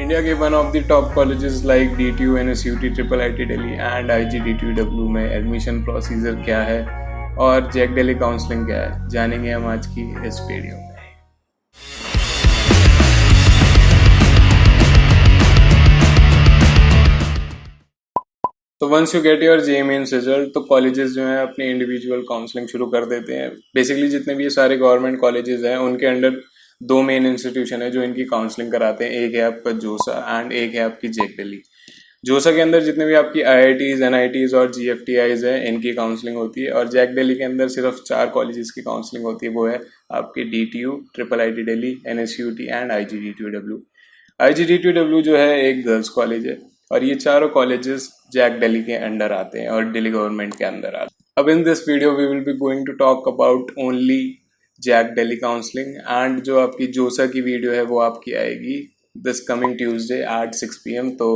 India के one of the top colleges like DTU, NSUT, triple IIT Delhi and IGDTUW में admission procedure क्या है और जैक दिल्ली काउंसलिंग क्या है, जानेंगे हम आज की इस वीडियो में। तो once you get your JEE mains result तो कॉलेजेस जो हैं अपनी इंडिविजुअल काउंसलिंग शुरू कर देते हैं। बेसिकली जितने भी ये सारे गवर्नमेंट कॉलेजेस हैं उनके अंडर दो मेन इंस्टीट्यूशन है जो इनकी काउंसलिंग कराते हैं। एक है आपका जोसा एंड एक है आपकी जैक दिल्ली। जोसा के अंदर जितने भी आपकी IITs, NITs और GFTIs हैं इनकी काउंसलिंग होती है, और जैक दिल्ली के अंदर सिर्फ 4 कॉलेजेस की काउंसलिंग होती है। वो है आपकी DTU, triple IIT Delhi, NSUT and IGDTUW। IGDTUW जो है एक गर्ल्स कॉलेज है और ये चारों कॉलेजेस जैक दिल्ली के अंडर आते हैं और दिल्ली गवर्नमेंट के अंदर आते हैं। अब in this video we will be going to talk about only JAC Delhi counselling, and जो आपकी जोसा की वीडियो है वो आपकी आएगी this coming Tuesday at 6 PM। तो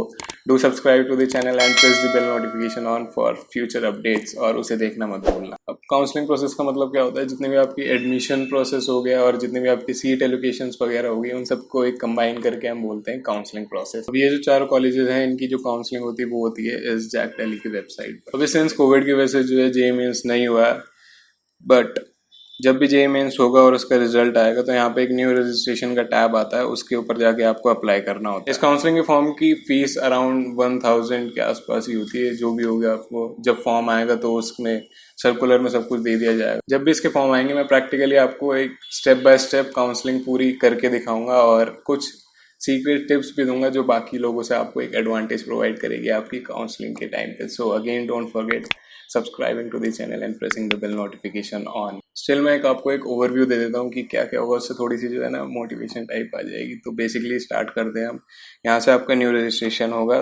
do subscribe to the channel and press the bell notification on for future updates, और उसे देखना मत भूलना। अब काउंसलिंग प्रोसेस का मतलब क्या होता है, जितने भी आपकी एडमिशन प्रोसेस हो गया और जितने भी आपकी सीट एलोकेशंस वगैरह हो गई उन सबको एक कंबाइन करके हम बोलते हैं काउंसलिंग प्रोसेस। अब ये जो 4 कॉलेजेस हैं इनकी जो काउंसलिंग होती है वो होती है इस जैक दिल्ली की वेबसाइट पर। अभी सिंस कोविड की वजह से जो है JEE मेंस नहीं हुआ, बट जब भी JEE मेंस होगा और उसका रिजल्ट आएगा तो यहाँ पे एक न्यू रजिस्ट्रेशन का टैब आता है, उसके ऊपर जाके आपको अप्लाई करना होता है। इस काउंसलिंग के फॉर्म की फीस अराउंड 1000 के आसपास ही होती है। जो भी हो गया, आपको जब फॉर्म आएगा तो उसमें सर्कुलर में सब कुछ दे दिया जाएगा। जब भी इसके फॉर्म आएंगे मैं प्रैक्टिकली आपको एक स्टेप बाय स्टेप काउंसलिंग पूरी करके दिखाऊंगा और कुछ सीक्रेट टिप्स भी दूंगा जो बाकी लोगों से आपको एक एडवांटेज प्रोवाइड करेगी आपकी काउंसलिंग के टाइम पे। So again don't forget subscribing to the channel and pressing the bell notification on. Still मैं आपको एक ओवरव्यू दे देता हूँ कि क्या क्या होगा, उससे थोड़ी सी जो है ना मोटिवेशन टाइप आ जाएगी। तो बेसिकली स्टार्ट करते हैं हम। यहाँ से आपका न्यू रजिस्ट्रेशन होगा,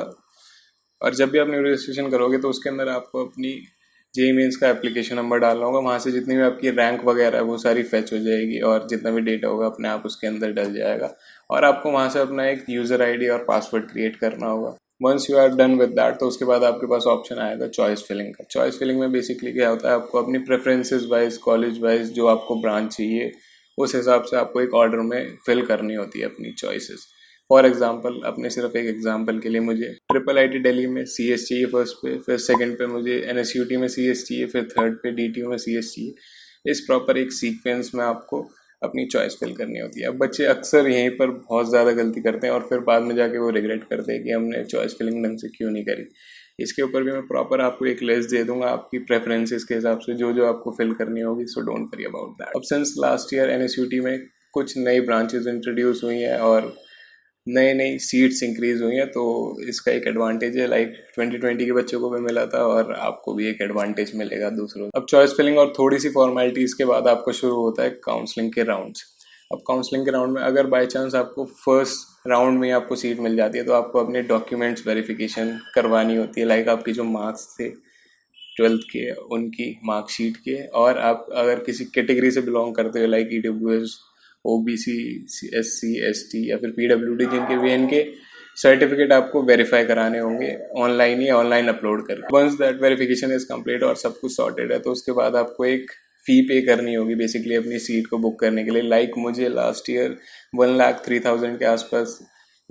और जब भी आप न्यू रजिस्ट्रेशन करोगे तो उसके अंदर आपको अपनी JEE मेंस का एप्लीकेशन नंबर डालना होगा। वहाँ से जितनी भी आपकी रैंक वगैरह है वो सारी फैच हो जाएगी और जितना भी डेटा होगा अपने आप उसके अंदर डल जाएगा, और आपको वहाँ से अपना एक यूज़र ID और पासवर्ड क्रिएट करना होगा। Once you are done with that तो उसके बाद आपके पास ऑप्शन आएगा चॉइस फिलिंग का। चॉइस फिलिंग में बेसिकली क्या होता है, आपको अपनी प्रेफरेंसेस वाइज, कॉलेज वाइज जो आपको ब्रांच चाहिए उस हिसाब से आपको एक ऑर्डर में फिल करनी होती है अपनी चॉइसेस। फॉर एग्जाम्पल, अपने सिर्फ एक एग्जाम्पल के लिए मुझे ट्रिपल IIT दिल्ली में CS चाहिए फर्स्ट पे, फिर सेकंड पे मुझे NSUT में CS चाहिए, फिर थर्ड पे DTU में CS चाहिए। इस प्रॉपर एक सीक्वेंस में आपको अपनी चॉइस फिल करनी होती है। अब बच्चे अक्सर यहीं पर बहुत ज़्यादा गलती करते हैं और फिर बाद में जाके वो रिग्रेट करते हैं कि हमने चॉइस फिलिंग ढंग से क्यों नहीं करी। इसके ऊपर भी मैं प्रॉपर आपको एक लिस्ट दे दूंगा आपकी प्रेफरेंसेस के हिसाब से जो जो आपको फिल करनी होगी। So don't worry about that. अब सिंस लास्ट ईयर NSUT में कुछ नई ब्रांचेस इंट्रोड्यूस हुई हैं और नई सीट्स इंक्रीज हुई हैं, तो इसका एक एडवांटेज है। लाइक 2020 के बच्चों को भी मिला था और आपको भी एक एडवांटेज मिलेगा दूसरों। अब चॉइस फिलिंग और थोड़ी सी फॉर्मेलिटीज के बाद आपका शुरू होता है काउंसलिंग के राउंड्स। अब काउंसलिंग के राउंड में अगर बाय चांस आपको फर्स्ट राउंड में आपको सीट मिल जाती है तो आपको अपने डॉक्यूमेंट्स वेरिफिकेशन करवानी होती है। लाइक आपके जो मार्क्स थे 12th के, उनकी मार्कशीट के, और आप अगर किसी कैटेगरी से बिलोंग करते हो like EWS, OBC, SC, ST या फिर PWD, जिनके भी इनके सर्टिफिकेट आपको वेरीफाई कराने होंगे ऑनलाइन ही, ऑनलाइन अपलोड करके। Once that verification is complete और सब कुछ सॉर्टेड है तो उसके बाद आपको एक फ़ी पे करनी होगी बेसिकली अपनी सीट को बुक करने के लिए। लाइक मुझे लास्ट ईयर 1,03,000 के आसपास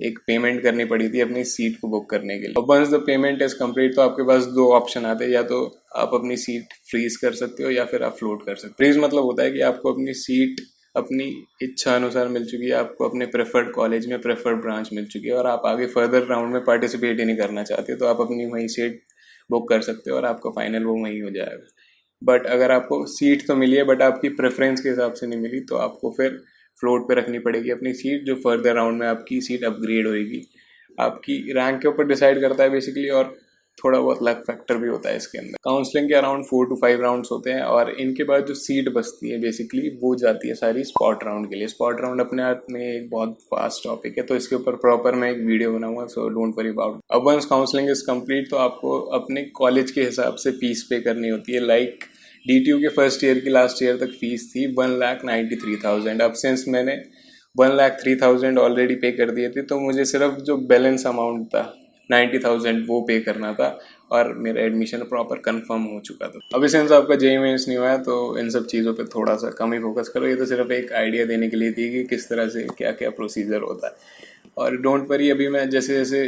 एक पेमेंट करनी पड़ी थी अपनी सीट को बुक करने के लिए। Once the payment is complete तो आपके पास 2 ऑप्शन आते हैं, या तो आप अपनी सीट फ्रीज कर सकते हो या फिर आप फ्लोट कर सकते हो। फ्रीज मतलब होता है कि आपको अपनी सीट अपनी इच्छा अनुसार मिल चुकी है, आपको अपने प्रेफर्ड कॉलेज में प्रेफर्ड ब्रांच मिल चुकी है और आप आगे फर्दर राउंड में पार्टिसिपेट ही नहीं करना चाहते तो आप अपनी वहीं सीट बुक कर सकते हो और आपका फाइनल वो वहीं हो जाएगा। बट अगर आपको सीट तो मिली है बट आपकी प्रेफरेंस के हिसाब से नहीं मिली तो आपको फिर फ्लोट पे रखनी पड़ेगी अपनी सीट, जो फर्दर राउंड में आपकी सीट अपग्रेड होएगी। आपकी रैंक के ऊपर डिसाइड करता है बेसिकली, और थोड़ा बहुत लक फैक्टर भी होता है इसके अंदर। काउंसलिंग के अराउंड 4 to 5 राउंड्स होते हैं और इनके बाद जो सीट बचती है बेसिकली वो जाती है सारी स्पॉट राउंड के लिए। स्पॉट राउंड अपने आप में एक बहुत फास्ट टॉपिक है तो इसके ऊपर प्रॉपर मैं एक वीडियो बनाऊंगा, सो डोंट वरी अबाउट। अब वंस काउंसलिंग इज कंप्लीट तो आपको अपने कॉलेज के हिसाब से फीस पे करनी होती है। लाइक DTU के फर्स्ट ईयर की लास्ट ईयर तक फीस थी 1,93,000। अब सिंस मैंने 1,03,000 ऑलरेडी पे कर दिए थे तो मुझे सिर्फ जो बैलेंस अमाउंट था 90,000 वो पे करना था और मेरा एडमिशन प्रॉपर कंफर्म हो चुका था। अभी सिंस आपका JEE मेंस नहीं हुआ है तो इन सब चीज़ों पे थोड़ा सा कम ही फोकस करो। ये तो सिर्फ एक आइडिया देने के लिए थी कि किस तरह से क्या क्या प्रोसीजर होता है। और डोंट वरी, अभी मैं जैसे जैसे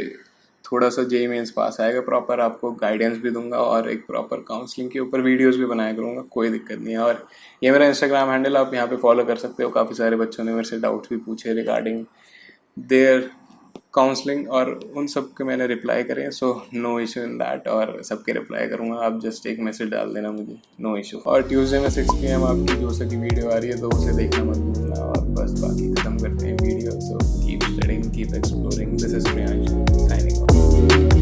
थोड़ा सा जेईई मेंस पास आएगा प्रॉपर आपको गाइडेंस भी दूंगा और एक प्रॉपर काउंसलिंग के ऊपर वीडियोस भी बनाया करूँगा, कोई दिक्कत नहीं है। और ये मेरा इंस्टाग्राम हैंडल, आप यहाँ पे फॉलो कर सकते हो। काफ़ी सारे बच्चों ने मेरे से डाउट्स भी पूछे रिगार्डिंग देयर काउंसलिंग और उन सब के मैंने रिप्लाई करे, so no issue in that. और सबके रिप्लाई करूँगा, आप जस्ट एक मैसेज डाल देना मुझे, नो इशू। और ट्यूसडे में 6 PM आपकी जो सा की वीडियो आ रही है तो उसे देखना मत भूलना। और बस बाकी खत्म करते हैं video. So keep studying, keep exploring. This is Priyanshu signing off.